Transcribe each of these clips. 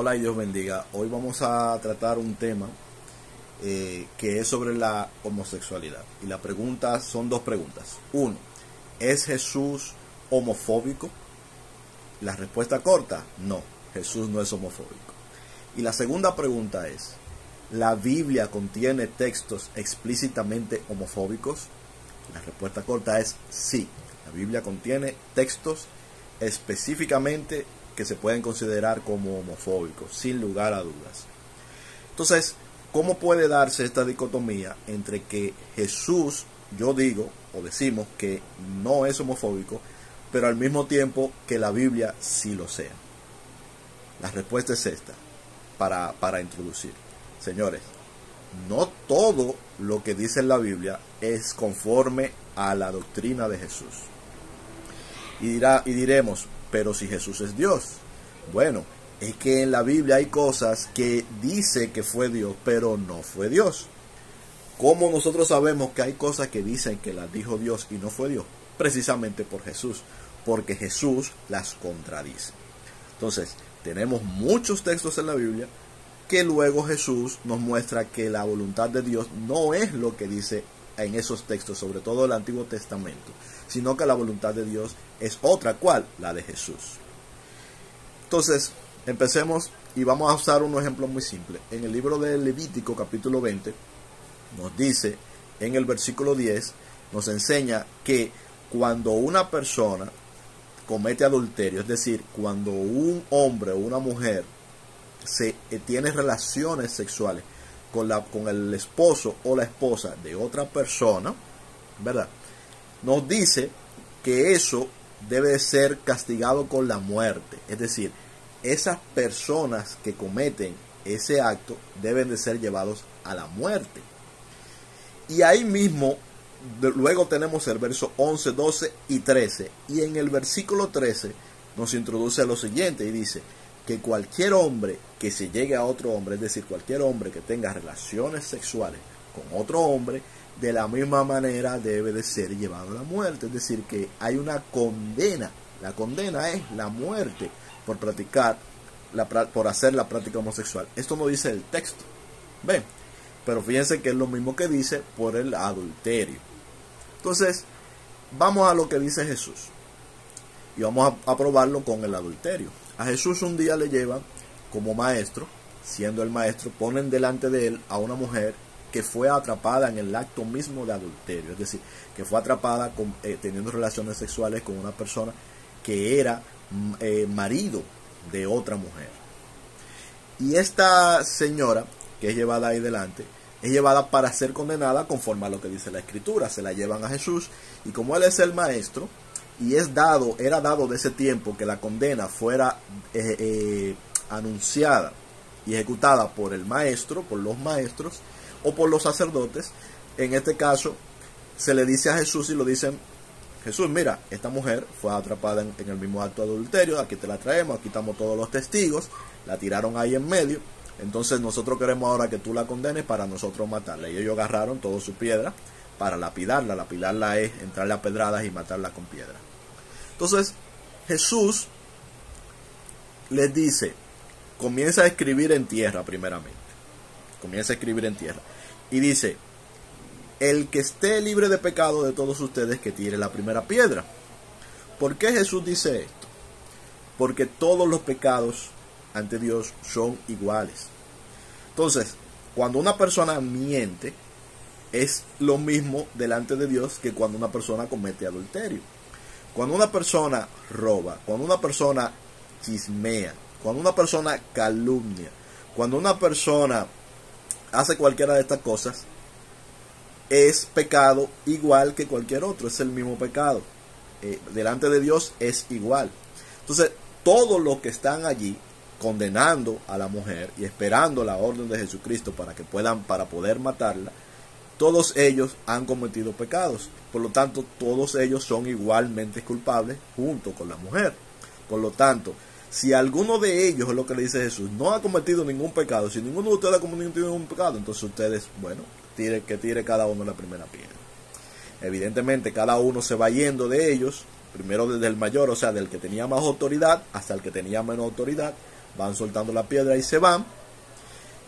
Hola y Dios bendiga. Hoy vamos a tratar un tema que es sobre la homosexualidad. Y la pregunta son dos preguntas. Uno, ¿es Jesús homofóbico? La respuesta corta, no, Jesús no es homofóbico. Y la segunda pregunta es, ¿la Biblia contiene textos explícitamente homofóbicos? La respuesta corta es sí, la Biblia contiene textos específicamente que se pueden considerar como homofóbicos, sin lugar a dudas. Entonces, ¿cómo puede darse esta dicotomía entre que Jesús, yo digo o decimos que no es homofóbico, pero al mismo tiempo que la Biblia sí lo sea? La respuesta es esta, para introducir. Señores, no todo lo que dice la Biblia es conforme a la doctrina de Jesús. Y diremos, pero si Jesús es Dios. Bueno, es que en la Biblia hay cosas que dice que fue Dios, pero no fue Dios. ¿Cómo nosotros sabemos que hay cosas que dicen que las dijo Dios y no fue Dios? Precisamente por Jesús, porque Jesús las contradice. Entonces, tenemos muchos textos en la Biblia que luego Jesús nos muestra que la voluntad de Dios no es lo que dice en esos textos, sobre todo el Antiguo Testamento, sino que la voluntad de Dios es otra, ¿cuál? La de Jesús. Entonces, empecemos y vamos a usar un ejemplo muy simple. En el libro de Levítico, capítulo 20, nos dice, en el versículo 10, nos enseña que cuando una persona comete adulterio, es decir, cuando un hombre o una mujer tiene relaciones sexuales con el esposo o la esposa de otra persona, ¿verdad? Nos dice que eso debe ser castigado con la muerte. Es decir, esas personas que cometen ese acto deben de ser llevados a la muerte. Y ahí mismo, luego tenemos el verso 11, 12 y 13. Y en el versículo 13 nos introduce lo siguiente y dice que cualquier hombre que se llegue a otro hombre, es decir, cualquier hombre que tenga relaciones sexuales con otro hombre, de la misma manera debe de ser llevado a la muerte. Es decir, que hay una condena. La condena es la muerte por por hacer la práctica homosexual. Esto no dice el texto. ¿Ven? Pero fíjense que es lo mismo que dice por el adulterio. Entonces, vamos a lo que dice Jesús. Y vamos a probarlo con el adulterio. A Jesús un día le llevan como maestro, siendo el maestro, ponen delante de él a una mujer que fue atrapada en el acto mismo de adulterio. Es decir, que fue atrapada teniendo relaciones sexuales con una persona que era marido de otra mujer. Y esta señora, que es llevada ahí delante, es llevada para ser condenada conforme a lo que dice la Escritura. Se la llevan a Jesús y como él es el maestro, y era dado de ese tiempo que la condena fuera anunciada y ejecutada por el maestro, por los maestros o por los sacerdotes. En este caso se le dice a Jesús y lo dicen: Jesús, mira, esta mujer fue atrapada en el mismo acto de adulterio, aquí te la traemos, aquí estamos todos los testigos, la tiraron ahí en medio, entonces nosotros queremos ahora que tú la condenes para nosotros matarla. Y ellos agarraron toda su piedra para lapidarla. Lapidarla es entrarle a pedradas y matarla con piedra. Entonces Jesús les dice, comienza a escribir en tierra primeramente. Comienza a escribir en tierra. Y dice, el que esté libre de pecado de todos ustedes que tire la primera piedra. ¿Por qué Jesús dice esto? Porque todos los pecados ante Dios son iguales. Entonces, cuando una persona miente, es lo mismo delante de Dios que cuando una persona comete adulterio. Cuando una persona roba, cuando una persona chismea, cuando una persona calumnia, cuando una persona hace cualquiera de estas cosas, es pecado igual que cualquier otro, es el mismo pecado. Delante de Dios es igual. Entonces, todos los que están allí condenando a la mujer y esperando la orden de Jesucristo para poder matarla, todos ellos han cometido pecados. Por lo tanto, todos ellos son igualmente culpables junto con la mujer. Por lo tanto, si alguno de ellos, es lo que le dice Jesús, no ha cometido ningún pecado, si ninguno de ustedes ha cometido ningún pecado, entonces ustedes, bueno, que tire cada uno la primera piedra. Evidentemente, cada uno se va yendo de ellos, primero desde el mayor, o sea, del que tenía más autoridad, hasta el que tenía menos autoridad, van soltando la piedra y se van.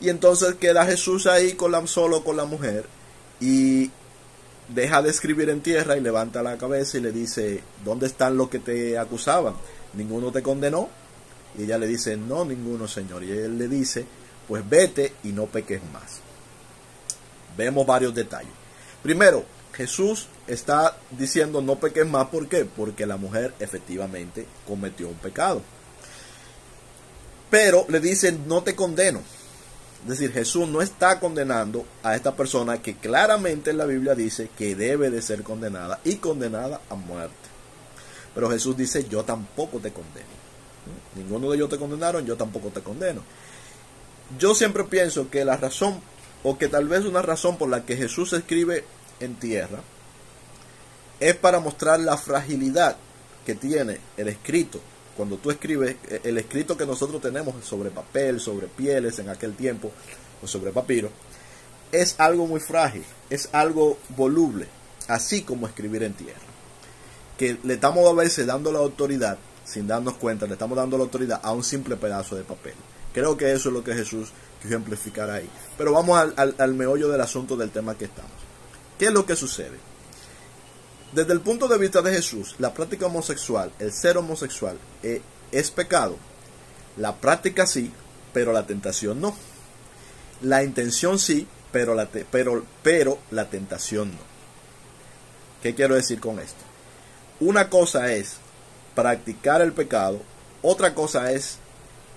Y entonces queda Jesús ahí solo con la mujer y deja de escribir en tierra y levanta la cabeza y le dice, ¿dónde están los que te acusaban? ¿Ninguno te condenó? Y ella le dice, no, ninguno, Señor. Y él le dice, pues vete y no peques más. Vemos varios detalles. Primero, Jesús está diciendo no peques más. ¿Por qué? Porque la mujer efectivamente cometió un pecado. Pero le dice, no te condeno. Es decir, Jesús no está condenando a esta persona que claramente en la Biblia dice que debe de ser condenada y condenada a muerte. Pero Jesús dice, yo tampoco te condeno. Ninguno de ellos te condenaron, yo tampoco te condeno. Yo siempre pienso que la razón, o que tal vez una razón por la que Jesús escribe en tierra, es para mostrar la fragilidad que tiene el escrito. Cuando tú escribes, el escrito que nosotros tenemos sobre papel, sobre pieles en aquel tiempo, o sobre papiro, es algo muy frágil, es algo voluble, así como escribir en tierra. Que le estamos a veces dando la autoridad, sin darnos cuenta, le estamos dando la autoridad a un simple pedazo de papel. Creo que eso es lo que Jesús quiso ejemplificar ahí. Pero vamos al meollo del asunto del tema que estamos. ¿Qué es lo que sucede? Desde el punto de vista de Jesús, la práctica homosexual, el ser homosexual, es pecado. La práctica sí, pero la tentación no. La intención sí, pero la tentación no. ¿Qué quiero decir con esto? Una cosa es practicar el pecado, otra cosa es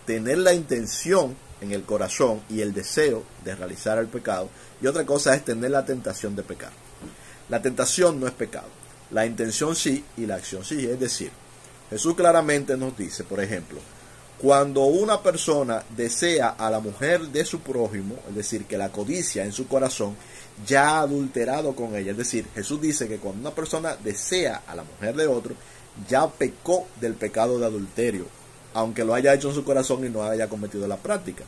tener la intención en el corazón y el deseo de realizar el pecado, y otra cosa es tener la tentación de pecar. La tentación no es pecado, la intención sí y la acción sí. Es decir, Jesús claramente nos dice, por ejemplo, cuando una persona desea a la mujer de su prójimo, es decir, que la codicia en su corazón, ya ha adulterado con ella. Es decir, Jesús dice que cuando una persona desea a la mujer de otro, ya pecó del pecado de adulterio, aunque lo haya hecho en su corazón y no haya cometido la práctica.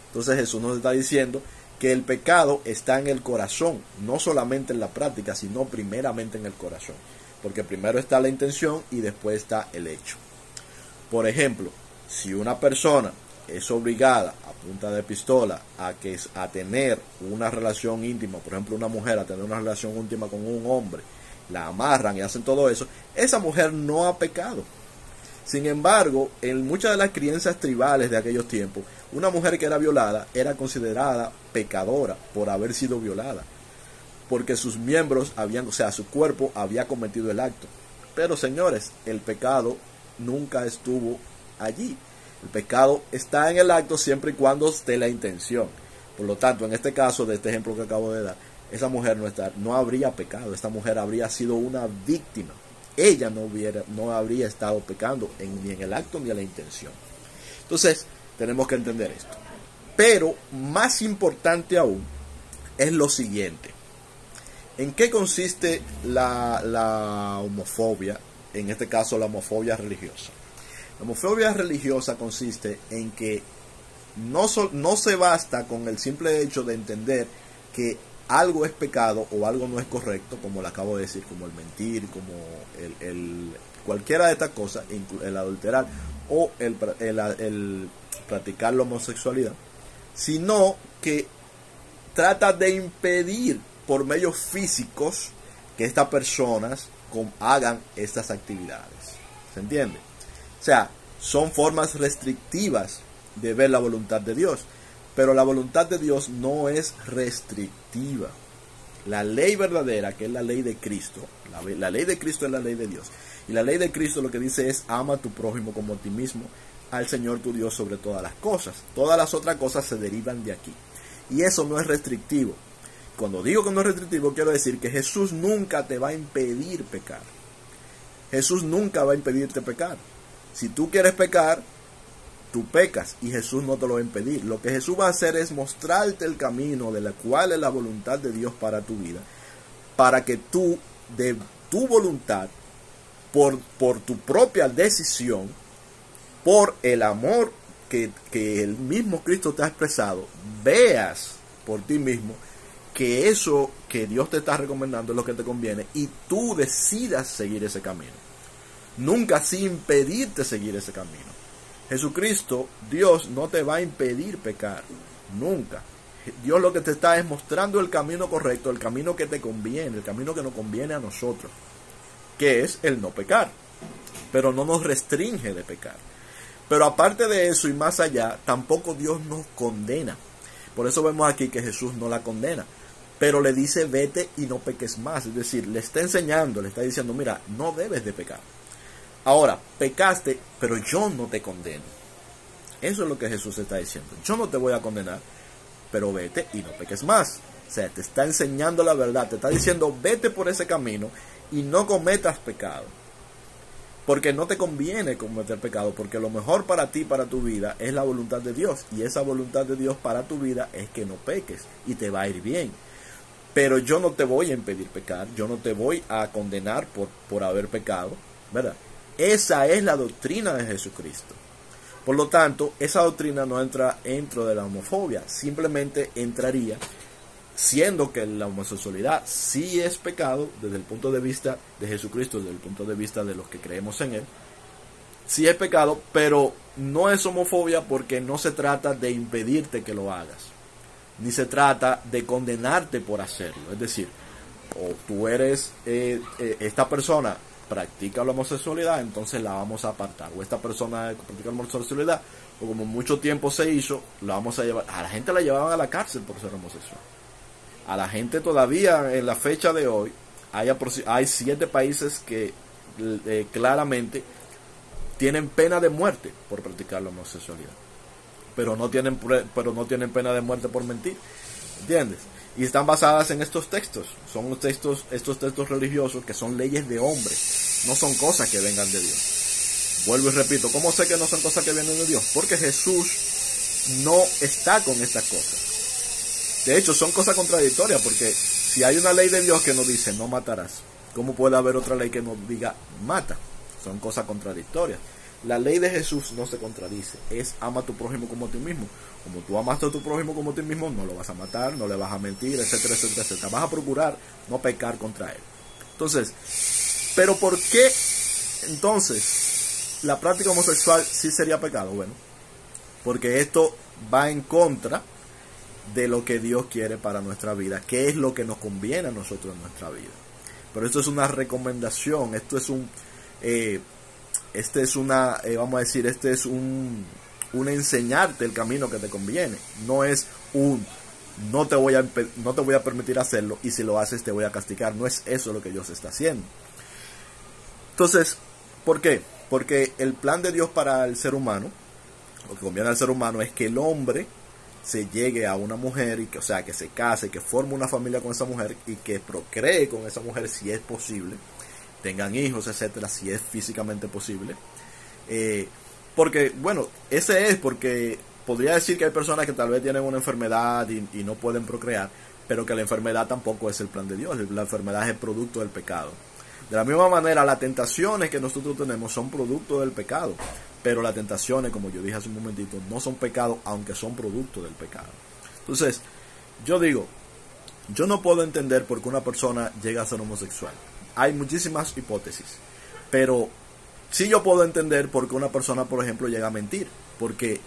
Entonces Jesús nos está diciendo que el pecado está en el corazón, no solamente en la práctica, sino primeramente en el corazón, porque primero está la intención y después está el hecho. Por ejemplo, si una persona es obligada a punta de pistola a tener una relación íntima, por ejemplo una mujer a tener una relación íntima con un hombre, la amarran y hacen todo eso, esa mujer no ha pecado. Sin embargo, en muchas de las creencias tribales de aquellos tiempos, una mujer que era violada era considerada pecadora por haber sido violada, porque sus miembros su cuerpo había cometido el acto. Pero señores, el pecado nunca estuvo allí. El pecado está en el acto siempre y cuando esté la intención. Por lo tanto, en este caso de este ejemplo que acabo de dar, esa mujer no habría pecado, esta mujer habría sido una víctima. Ella no habría estado pecando ni en el acto ni en la intención. Entonces, tenemos que entender esto. Pero, más importante aún, es lo siguiente. ¿En qué consiste la homofobia? En este caso, la homofobia religiosa. La homofobia religiosa consiste en que no se basta con el simple hecho de entender que algo es pecado o algo no es correcto, como le acabo de decir, como el mentir, como cualquiera de estas cosas, el adulterar o el practicar la homosexualidad, sino que trata de impedir por medios físicos que estas personas hagan estas actividades. ¿Se entiende? O sea, son formas restrictivas de ver la voluntad de Dios. Pero la voluntad de Dios no es restrictiva. La ley verdadera, que es la ley de Cristo, la ley de Cristo es la ley de Dios. Y la ley de Cristo lo que dice es: ama a tu prójimo como a ti mismo, al Señor tu Dios sobre todas las cosas. Todas las otras cosas se derivan de aquí. Y eso no es restrictivo. Cuando digo que no es restrictivo, quiero decir que Jesús nunca te va a impedir pecar. Jesús nunca va a impedirte pecar. Si tú quieres pecar, tú pecas y Jesús no te lo va a impedir. Lo que Jesús va a hacer es mostrarte el camino de la cual es la voluntad de Dios para tu vida, para que tú, de tu voluntad, por tu propia decisión, por el amor que el mismo Cristo te ha expresado, veas por ti mismo que eso que Dios te está recomendando es lo que te conviene y tú decidas seguir ese camino. Nunca así impedirte seguir ese camino. Jesucristo, Dios no te va a impedir pecar, nunca. Dios lo que te está es mostrando el camino correcto, el camino que te conviene, el camino que nos conviene a nosotros, que es el no pecar, pero no nos restringe de pecar. Pero aparte de eso y más allá, tampoco Dios nos condena. Por eso vemos aquí que Jesús no la condena, pero le dice vete y no peques más. Es decir, le está enseñando, le está diciendo, mira, no debes de pecar. Ahora, pecaste, pero yo no te condeno. Eso es lo que Jesús está diciendo. Yo no te voy a condenar, pero vete y no peques más. O sea, te está enseñando la verdad, te está diciendo vete por ese camino y no cometas pecado. Porque no te conviene cometer pecado, porque lo mejor para ti, para tu vida, es la voluntad de Dios. Y esa voluntad de Dios para tu vida es que no peques y te va a ir bien. Pero yo no te voy a impedir pecar, yo no te voy a condenar por haber pecado, ¿verdad? Esa es la doctrina de Jesucristo. Por lo tanto, esa doctrina no entra dentro de la homofobia, simplemente entraría siendo que la homosexualidad sí es pecado desde el punto de vista de Jesucristo, desde el punto de vista de los que creemos en Él. Sí es pecado, pero no es homofobia porque no se trata de impedirte que lo hagas, ni se trata de condenarte por hacerlo. Es decir, o tú eres, esta persona practica la homosexualidad, entonces la vamos a apartar. O esta persona que practica la homosexualidad, o como mucho tiempo se hizo, la vamos a llevar. A la gente la llevaban a la cárcel por ser homosexual. A la gente todavía en la fecha de hoy hay 7 países que claramente tienen pena de muerte por practicar la homosexualidad, pero no tienen pena de muerte por mentir, ¿entiendes? Y están basadas en estos textos. Son estos textos religiosos que son leyes de hombre, no son cosas que vengan de Dios. Vuelvo y repito, ¿cómo sé que no son cosas que vienen de Dios? Porque Jesús no está con estas cosas. De hecho, son cosas contradictorias, porque si hay una ley de Dios que nos dice no matarás, ¿cómo puede haber otra ley que nos diga mata? Son cosas contradictorias. La ley de Jesús no se contradice, es ama a tu prójimo como a ti mismo. Como tú amaste a tu prójimo como a ti mismo, no lo vas a matar, no le vas a mentir, etcétera, etcétera, etcétera. Vas a procurar no pecar contra él. Entonces, ¿pero por qué entonces la práctica homosexual sí sería pecado? Bueno, porque esto va en contra de lo que Dios quiere para nuestra vida, que es lo que nos conviene a nosotros en nuestra vida. Pero esto es una recomendación, esto es un enseñarte el camino que te conviene. No es no te voy a permitir hacerlo y si lo haces te voy a castigar. No es eso lo que Dios está haciendo. Entonces, ¿por qué? Porque el plan de Dios para el ser humano, lo que conviene al ser humano, es que el hombre se llegue a una mujer y que se case, que forme una familia con esa mujer y que procree con esa mujer si es posible, tengan hijos, etcétera, si es físicamente posible. Porque podría decir que hay personas que tal vez tienen una enfermedad y no pueden procrear, pero que la enfermedad tampoco es el plan de Dios. La enfermedad es el producto del pecado. De la misma manera, las tentaciones que nosotros tenemos son producto del pecado, pero las tentaciones, como yo dije hace un momentito, no son pecado, aunque son producto del pecado. Entonces, yo no puedo entender por qué una persona llega a ser homosexual. Hay muchísimas hipótesis, pero sí yo puedo entender por qué una persona, por ejemplo, llega a mentir, porque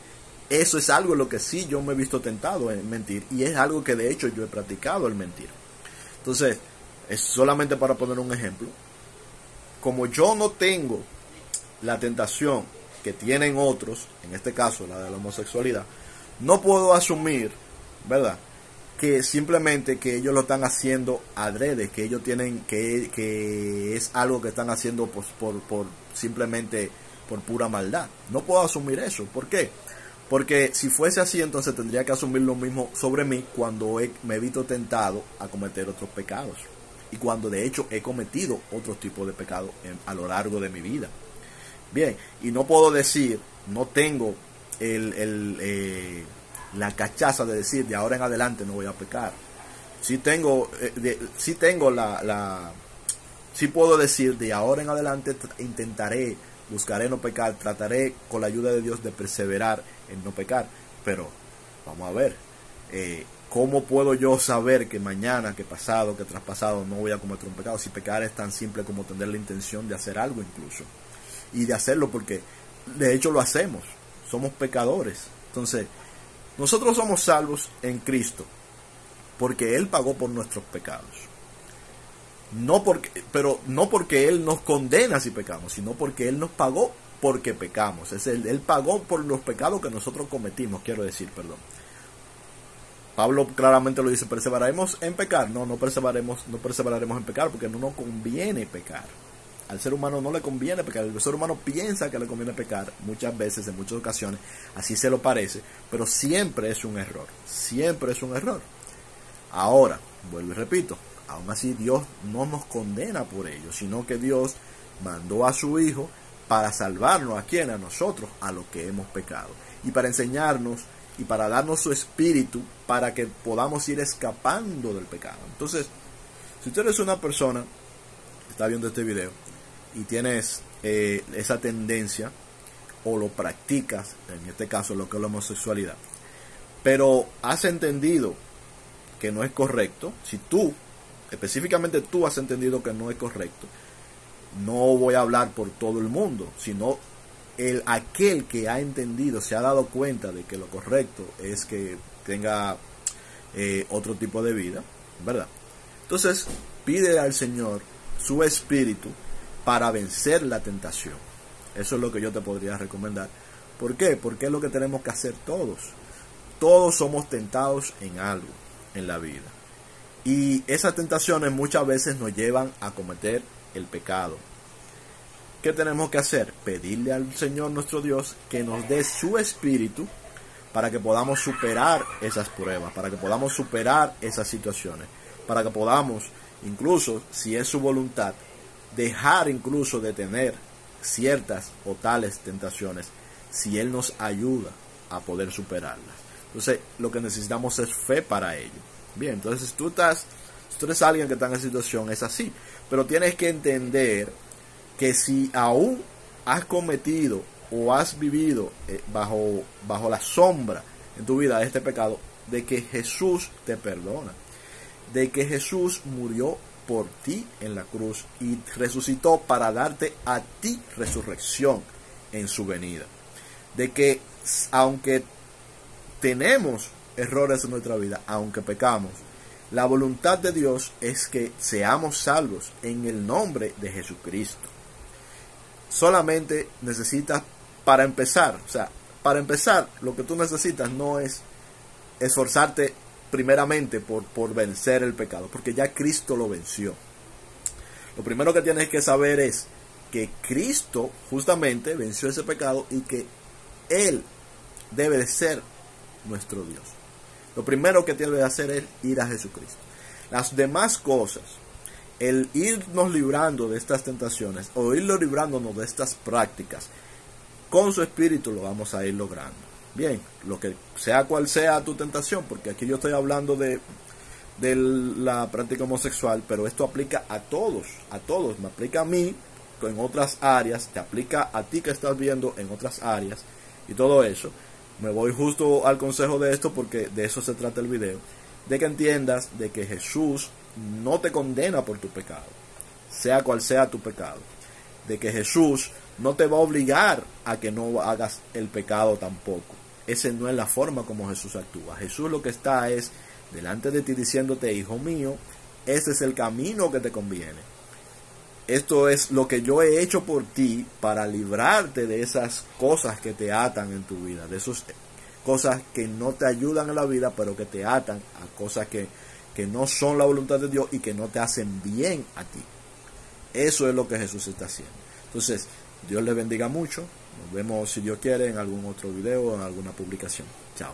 eso es algo en lo que sí yo me he visto tentado en mentir, y es algo que de hecho yo he practicado el mentir. Entonces, es solamente para poner un ejemplo. Como yo no tengo la tentación que tienen otros, en este caso la de la homosexualidad, no puedo asumir, ¿verdad?, que simplemente que ellos lo están haciendo adrede, que ellos tienen que es algo que están haciendo simplemente por pura maldad. No puedo asumir eso. ¿Por qué? Porque si fuese así, entonces tendría que asumir lo mismo sobre mí cuando me he visto tentado a cometer otros pecados, y cuando de hecho he cometido otros tipos de pecados a lo largo de mi vida. Bien, y no puedo decir, no tengo la cachaza de decir de ahora en adelante no voy a pecar. Sí puedo decir de ahora en adelante buscaré no pecar, trataré con la ayuda de Dios de perseverar en no pecar. Pero vamos a ver, ¿cómo puedo yo saber que mañana, que pasado, que traspasado no voy a cometer un pecado? Si pecar es tan simple como tener la intención de hacer algo incluso, y de hacerlo porque de hecho lo hacemos. somos pecadores. Entonces, nosotros somos salvos en Cristo porque Él pagó por nuestros pecados. Pero no porque Él nos condena si pecamos, sino porque Él nos pagó porque pecamos. Él pagó por los pecados que nosotros cometimos, quiero decir, perdón. Pablo claramente lo dice, ¿perseveraremos en pecar? No perseveraremos en pecar porque no nos conviene pecar. Al ser humano no le conviene pecar. El ser humano piensa que le conviene pecar muchas veces, en muchas ocasiones, así se lo parece, pero siempre es un error. Siempre es un error. Ahora, vuelvo y repito, aún así Dios no nos condena por ello, sino que Dios mandó a su Hijo para salvarnos. ¿A quién? A nosotros, a los que hemos pecado. Y para enseñarnos y para darnos su espíritu para que podamos ir escapando del pecado. Entonces, si tú eres una persona que está viendo este video y tienes esa tendencia o lo practicas, en este caso lo que es la homosexualidad, pero has entendido que no es correcto, si tú, específicamente tú has entendido que no es correcto, no voy a hablar por todo el mundo, sino aquel que ha entendido, se ha dado cuenta de que lo correcto es que tenga otro tipo de vida, ¿verdad? Entonces, pide al Señor su espíritu para vencer la tentación. Eso es lo que yo te podría recomendar. ¿Por qué? Porque es lo que tenemos que hacer todos. Todos somos tentados en algo en la vida. Y esas tentaciones muchas veces nos llevan a cometer el pecado. ¿Qué tenemos que hacer? Pedirle al Señor nuestro Dios que nos dé su espíritu para que podamos superar esas pruebas, para que podamos superar esas situaciones, para que podamos, incluso si es su voluntad, dejar incluso de tener ciertas o tales tentaciones, si Él nos ayuda a poder superarlas. Entonces, lo que necesitamos es fe para ello. Bien, entonces si tú eres alguien que está en esa situación, es así, pero tienes que entender que si aún has cometido o has vivido bajo la sombra en tu vida de este pecado, de que Jesús te perdona, de que Jesús murió por ti en la cruz y resucitó para darte a ti resurrección en su venida, de que aunque tenemos errores en nuestra vida, aunque pecamos, la voluntad de Dios es que seamos salvos en el nombre de Jesucristo. Solamente necesitas, para empezar, lo que tú necesitas no es esforzarte primeramente por vencer el pecado, porque ya Cristo lo venció. Lo primero que tienes que saber es que Cristo justamente venció ese pecado y que Él debe de ser nuestro Dios. Lo primero que tienes que hacer es ir a Jesucristo. Las demás cosas, el irnos librando de estas tentaciones o irnos librándonos de estas prácticas, con su espíritu lo vamos a ir logrando. Bien, lo que sea cual sea tu tentación, porque aquí yo estoy hablando de la práctica homosexual, pero esto aplica a todos, me aplica a mí en otras áreas, te aplica a ti que estás viendo en otras áreas y todo eso. Me voy justo al consejo de esto porque de eso se trata el video, de que entiendas de que Jesús no te condena por tu pecado, sea cual sea tu pecado, de que Jesús no te va a obligar a que no hagas el pecado tampoco. Esa no es la forma como Jesús actúa. Jesús lo que está es delante de ti diciéndote: hijo mío, ese es el camino que te conviene. Esto es lo que yo he hecho por ti para librarte de esas cosas que te atan en tu vida, de esas cosas que no te ayudan en la vida, pero que te atan a cosas que no son la voluntad de Dios y que no te hacen bien a ti. Eso es lo que Jesús está haciendo. Entonces, Dios les bendiga mucho. Nos vemos, si Dios quiere, en algún otro video o en alguna publicación. Chao.